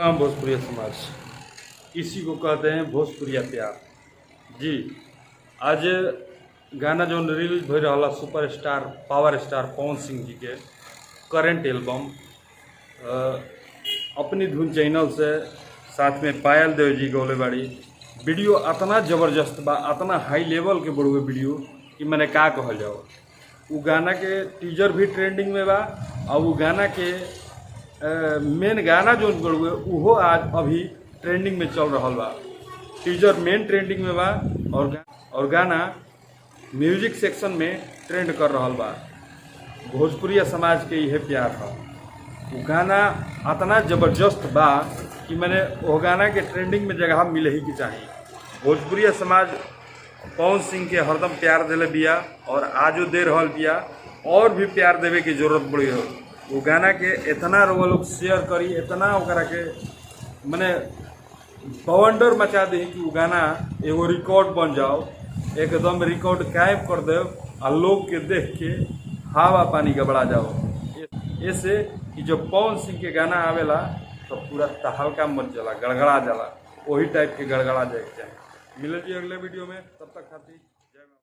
नाम भोजपुरिया समाज, इसी को कहते हैं भोजपुरिया प्यार। जी आज गाना जो रिलीज हो रहा superstar power star Pawan Singh ji के करेंट एल्बम अपनी धुन चैनल से साथ में पायल देव जी गौले बाड़ी वीडियो इतना जबरदस्त बा, इतना हाई लेवल के बड़ुए वीडियो कि मैंने का कहल जाओ। वो गाना के टीजर भी ट्रेंडिंग में बा और वो गाना के मेन गाना जो बड़ुए वो आज अभी ट्रेंडिंग में चल रहा बा। टीजर मेन ट्रेंडिंग में बा और गाना म्यूजिक सेक्शन में ट्रेंड कर रहा बा। भोजपुरिया समाज के यह प्यार है। वो गाना इतना जबरदस्त बा कि मैंने वो गाना के ट्रेंडिंग में जगह मिले ही की चाहिए। भोजपुरिया समाज पवन सिंह के हरदम प्यार दिले बिया और आजो दे रहल बिया और भी प्यार देवे की जरूरत पड़ी हो। वो गाना के इतना वो लोग शेयर करी, इतना ओकरा के मैंने बवंडर मचा दी कि वो गाना एगो रिकॉर्ड बन जाओ, एकदम रिकॉर्ड कायम कर दे और लोग के देख के हवा पानी गबड़ा जाओ। ऐसे कि जब पवन सिंह के गाना आवेला तो पूरा तहलका मच जाला, गड़गड़ा जाला, वही टाइप के गड़गड़ा जाए। मिले जी अगले वीडियो में, तब तक खातिर।